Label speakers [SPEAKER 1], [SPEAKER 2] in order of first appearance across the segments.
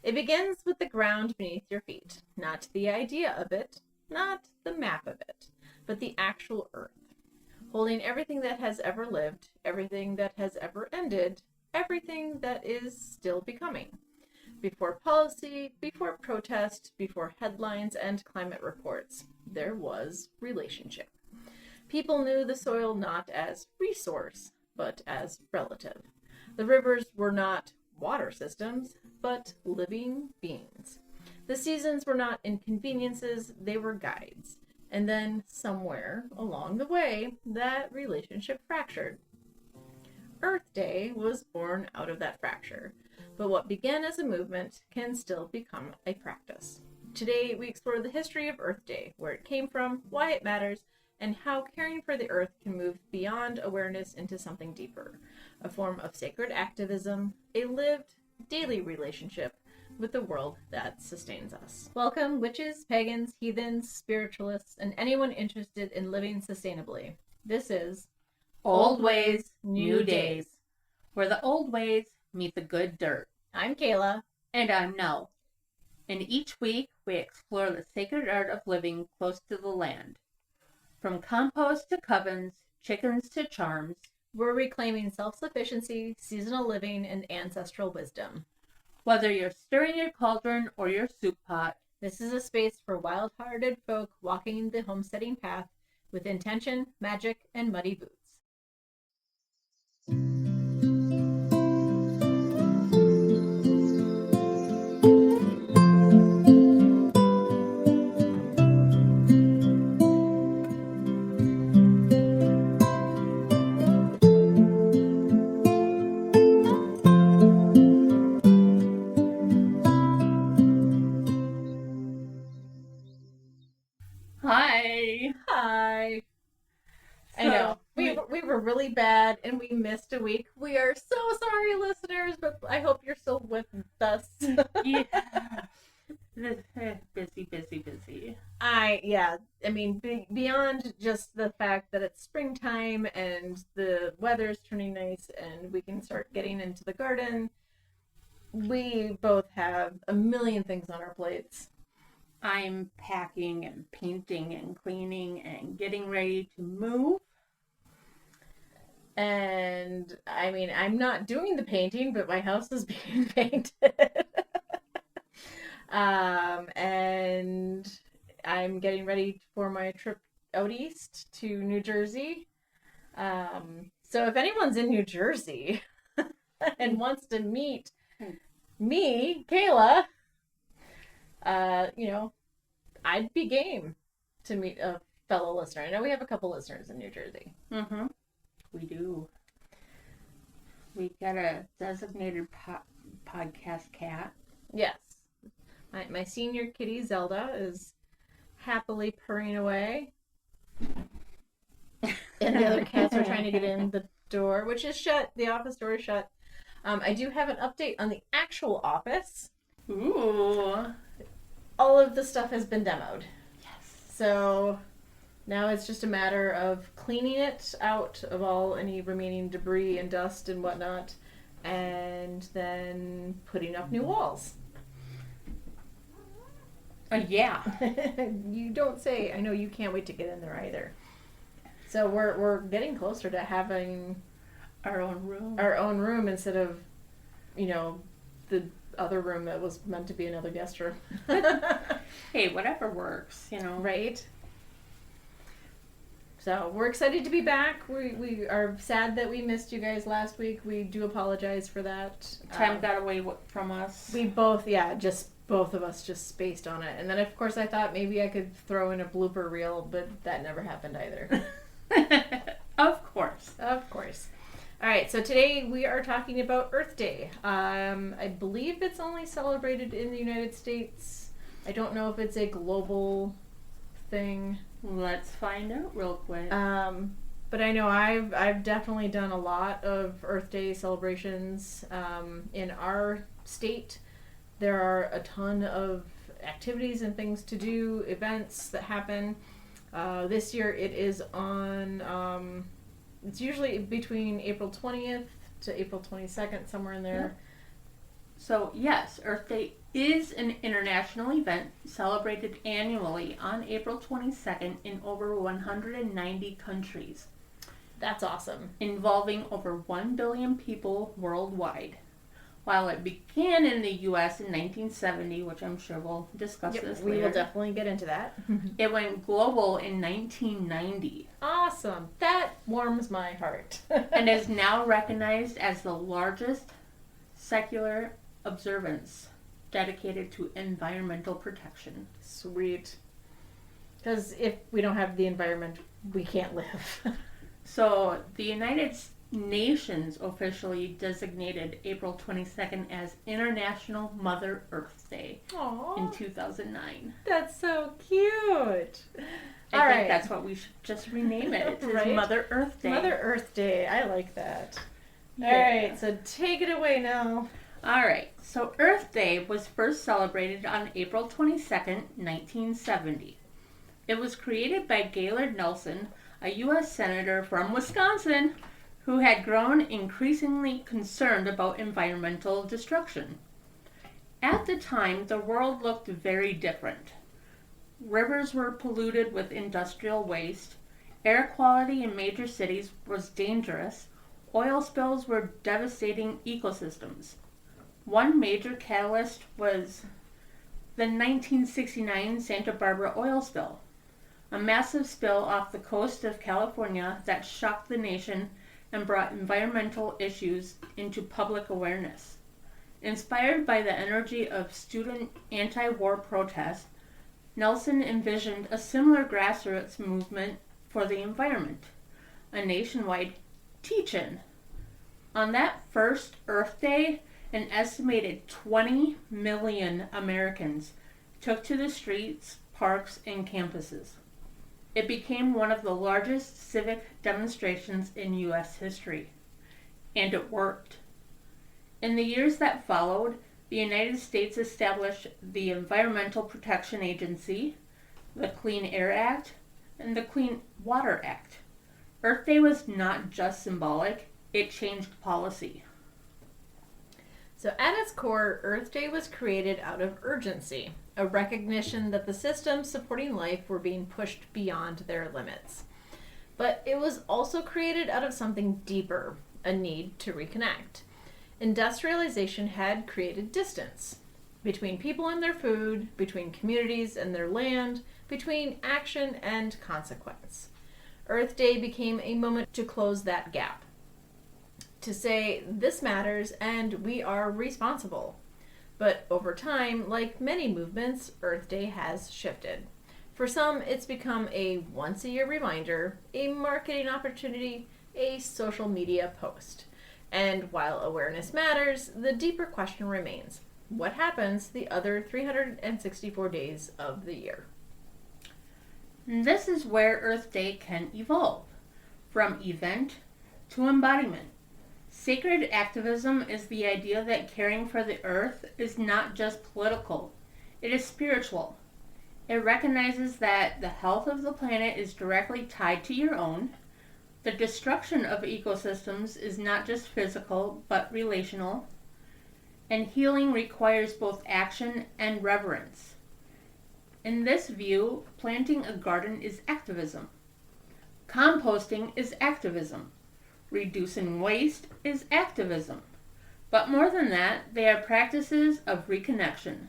[SPEAKER 1] It begins with the ground beneath your feet, not the idea of it, not the map of it, but the actual earth, holding everything that has ever lived, everything that has ever ended, everything that is still becoming. Before policy, before protest, before headlines and climate reports, there was relationship. People knew the soil not as resource, but as relative. The rivers were not water systems, but living beings. The seasons were not inconveniences, they were guides. And then, somewhere along the way, that relationship fractured. Earth Day was born out of that fracture, but what began as a movement can still become a practice. Today, we explore the history of Earth Day, where it came from, why it matters, and how caring for the earth can move beyond awareness into something deeper, a form of sacred activism, a lived, daily relationship with the world that sustains us. Welcome, witches, pagans, heathens, spiritualists, and anyone interested in living sustainably. This is
[SPEAKER 2] Old Ways, New Days, where the old ways meet the good dirt.
[SPEAKER 1] I'm Kayla.
[SPEAKER 2] And I'm Nell. And each week we explore the sacred art of living close to the land. From compost to covens, chickens to charms,
[SPEAKER 1] we're reclaiming self-sufficiency, seasonal living, and ancestral wisdom.
[SPEAKER 2] Whether you're stirring your cauldron or your soup pot,
[SPEAKER 1] this is a space for wild-hearted folk walking the homesteading path with intention, magic, and muddy boots. Hi. I know. We were really bad and we missed a week. We are so sorry, listeners, but I hope you're still with us.
[SPEAKER 2] Yeah. Busy.
[SPEAKER 1] I mean, beyond just the fact that it's springtime and the weather's turning nice and we can start getting into the garden, we both have a million things on our plates.
[SPEAKER 2] I'm packing and painting and cleaning and getting ready to move.
[SPEAKER 1] And I mean, I'm not doing the painting, but my house is being painted. And I'm getting ready for my trip out east to New Jersey. So if anyone's in New Jersey and wants to meet me, Kayla, I'd be game to meet a fellow listener. I know we have a couple listeners in New Jersey.
[SPEAKER 2] Mm-hmm. We do. We got a designated podcast cat.
[SPEAKER 1] Yes. My senior kitty, Zelda, is happily purring away. And the other cats are trying to get in the door, which is shut. The office door is shut. I do have an update on the actual office.
[SPEAKER 2] Ooh.
[SPEAKER 1] All of the stuff has been demoed.
[SPEAKER 2] Yes.
[SPEAKER 1] So now it's just a matter of cleaning it out of all any remaining debris and dust and whatnot, and then putting up new walls.
[SPEAKER 2] Yeah.
[SPEAKER 1] You don't say. I know you can't wait to get in there either. So we're getting closer to having
[SPEAKER 2] our own room.
[SPEAKER 1] Our own room instead of, the other room that was meant to be another guest room.
[SPEAKER 2] Hey, whatever works,
[SPEAKER 1] Right? So we're excited to be back. We are sad that we missed you guys last week. We do apologize for that.
[SPEAKER 2] Time got away from us.
[SPEAKER 1] We both of us just spaced on it. And then, of course, I thought maybe I could throw in a blooper reel, but that never happened either.
[SPEAKER 2] Of course.
[SPEAKER 1] All right, so today we are talking about Earth Day. I believe it's only celebrated in the United States. I don't know if it's a global thing.
[SPEAKER 2] Let's find out real quick.
[SPEAKER 1] But I know I've definitely done a lot of Earth Day celebrations in our state. There are a ton of activities and things to do, events that happen. This year it is on, it's usually between April 20th to April 22nd, somewhere in there.
[SPEAKER 2] So, yes, Earth Day is an international event celebrated annually on April 22nd in over 190 countries,
[SPEAKER 1] That's awesome.
[SPEAKER 2] involving over 1 billion people worldwide. While it began in the US in 1970, which I'm sure we'll discuss this later,
[SPEAKER 1] we will definitely get into that.
[SPEAKER 2] it went global in 1990
[SPEAKER 1] Awesome. That warms my heart.
[SPEAKER 2] and is now recognized as the largest secular observance dedicated to environmental protection.
[SPEAKER 1] Sweet. Because if we don't have the environment, we can't live.
[SPEAKER 2] So the United Nations officially designated April 22nd as International Mother Earth Day in
[SPEAKER 1] Aww,
[SPEAKER 2] 2009.
[SPEAKER 1] that's so cute.
[SPEAKER 2] I
[SPEAKER 1] All
[SPEAKER 2] think
[SPEAKER 1] right.
[SPEAKER 2] that's what we should just rename it. It's
[SPEAKER 1] Right?
[SPEAKER 2] Mother Earth Day.
[SPEAKER 1] Mother Earth Day. I like that.
[SPEAKER 2] Yeah.
[SPEAKER 1] All right, so take it away now.
[SPEAKER 2] All right. So Earth Day was first celebrated on April 22nd, 1970. It was created by Gaylord Nelson, a U.S. Senator from Wisconsin, who had grown increasingly concerned about environmental destruction. At the time, the world looked very different. Rivers were polluted with industrial waste, air quality in major cities was dangerous, oil spills were devastating ecosystems. One major catalyst was the 1969 Santa Barbara oil spill, a massive spill off the coast of California that shocked the nation and brought environmental issues into public awareness. Inspired by the energy of student anti-war protests, Nelson envisioned a similar grassroots movement for the environment, a nationwide teach-in. On that first Earth Day, an estimated 20 million Americans took to the streets, parks, and campuses. It became one of the largest civic demonstrations in U.S. history. And it worked. In the years that followed, the United States established the Environmental Protection Agency, the Clean Air Act, and the Clean Water Act. Earth Day was not just symbolic, it changed policy.
[SPEAKER 1] So, at its core, Earth Day was created out of urgency, a recognition that the systems supporting life were being pushed beyond their limits. But it was also created out of something deeper, a need to reconnect. Industrialization had created distance between people and their food, between communities and their land, between action and consequence. Earth Day became a moment to close that gap, to say this matters and we are responsible. But over time, like many movements, Earth Day has shifted. For some, it's become a once-a-year reminder, a marketing opportunity, a social media post. And while awareness matters, the deeper question remains: what happens the other 364 days of the year?
[SPEAKER 2] This is where Earth Day can evolve, from event to embodiment. Sacred activism is the idea that caring for the earth is not just political, it is spiritual. It recognizes that the health of the planet is directly tied to your own. The destruction of ecosystems is not just physical, but relational. And healing requires both action and reverence. In this view, planting a garden is activism. Composting is activism. Reducing waste is activism. But more than that, they are practices of reconnection.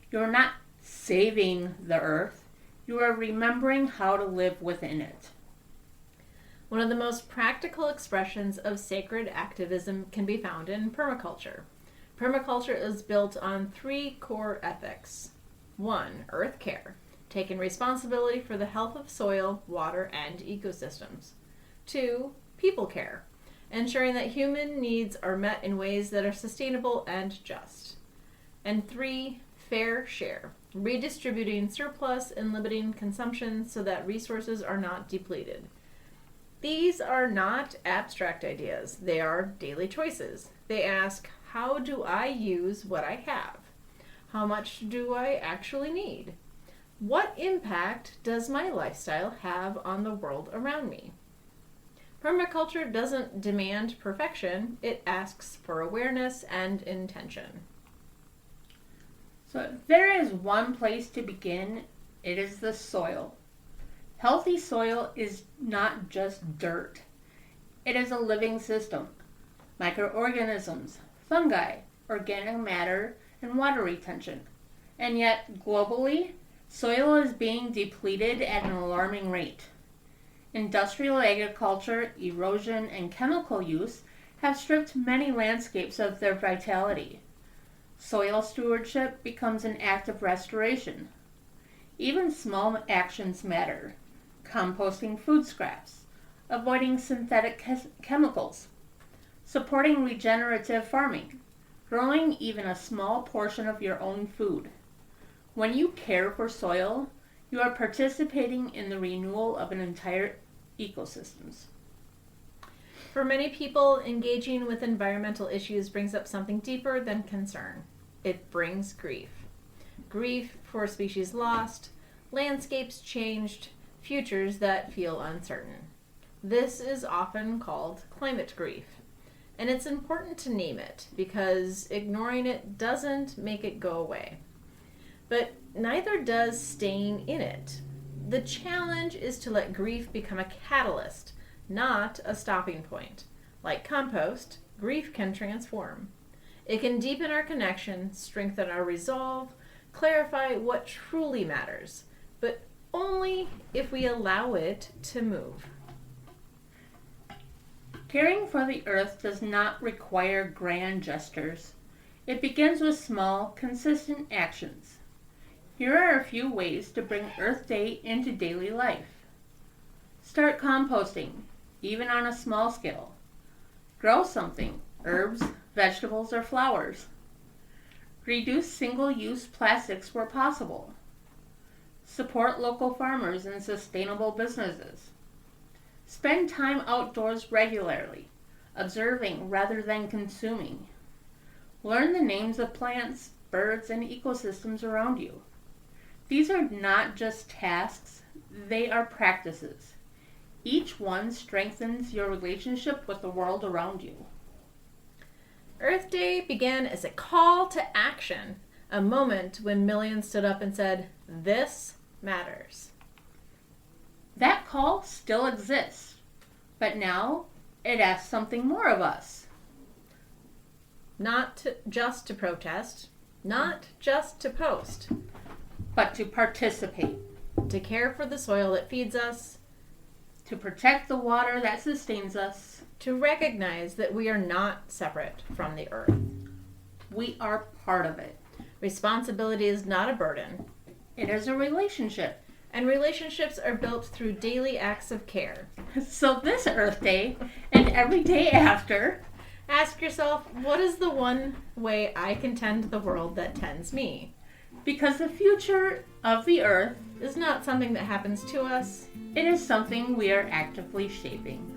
[SPEAKER 2] You're not saving the earth, you are remembering how to live within it.
[SPEAKER 1] One of the most practical expressions of sacred activism can be found in permaculture. Permaculture is built on 3 core ethics. 1. Earth care, taking responsibility for the health of soil, water, and ecosystems. 2. People care, ensuring that human needs are met in ways that are sustainable and just. And 3. Fair share, redistributing surplus and limiting consumption so that resources are not depleted. These are not abstract ideas, they are daily choices. They ask, how do I use what I have? How much do I actually need? What impact does my lifestyle have on the world around me? Permaculture doesn't demand perfection, it asks for awareness and intention.
[SPEAKER 2] So if there is one place to begin, it is the soil. Healthy soil is not just dirt. It is a living system. Microorganisms, fungi, organic matter, and water retention. And yet, globally, soil is being depleted at an alarming rate. Industrial agriculture, erosion, and chemical use have stripped many landscapes of their vitality. Soil stewardship becomes an act of restoration. Even small actions matter. Composting food scraps, avoiding synthetic chemicals, supporting regenerative farming, growing even a small portion of your own food. When you care for soil, you are participating in the renewal of an entire ecosystems.
[SPEAKER 1] For many people, engaging with environmental issues brings up something deeper than concern. It brings grief. Grief for species lost, landscapes changed, futures that feel uncertain. This is often called climate grief. And it's important to name it because ignoring it doesn't make it go away. But neither does staying in it. The challenge is to let grief become a catalyst, not a stopping point. Like compost, grief can transform. It can deepen our connection, strengthen our resolve, clarify what truly matters, but only if we allow it to move.
[SPEAKER 2] Caring for the earth does not require grand gestures. It begins with small, consistent actions. Here are a few ways to bring Earth Day into daily life. Start composting, even on a small scale. Grow something, herbs, vegetables, or flowers. Reduce single-use plastics where possible. Support local farmers and sustainable businesses. Spend time outdoors regularly, observing rather than consuming. Learn the names of plants, birds, and ecosystems around you. These are not just tasks, they are practices. Each one strengthens your relationship with the world around you.
[SPEAKER 1] Earth Day began as a call to action, a moment when millions stood up and said, "This matters."
[SPEAKER 2] That call still exists, but now it asks something more of us.
[SPEAKER 1] Not just to protest, not just to post,
[SPEAKER 2] But to participate,
[SPEAKER 1] to care for the soil that feeds us,
[SPEAKER 2] to protect the water that sustains us.
[SPEAKER 1] to recognize that we are not separate from the earth.
[SPEAKER 2] We are part of it.
[SPEAKER 1] Responsibility is not a burden,
[SPEAKER 2] It is a relationship.
[SPEAKER 1] and relationships are built through daily acts of care.
[SPEAKER 2] So this Earth Day and every day after,
[SPEAKER 1] Ask yourself, what is the one way I can tend the world that tends me?
[SPEAKER 2] because the future of the Earth,
[SPEAKER 1] It's not something that happens to us.
[SPEAKER 2] it is something we are actively shaping.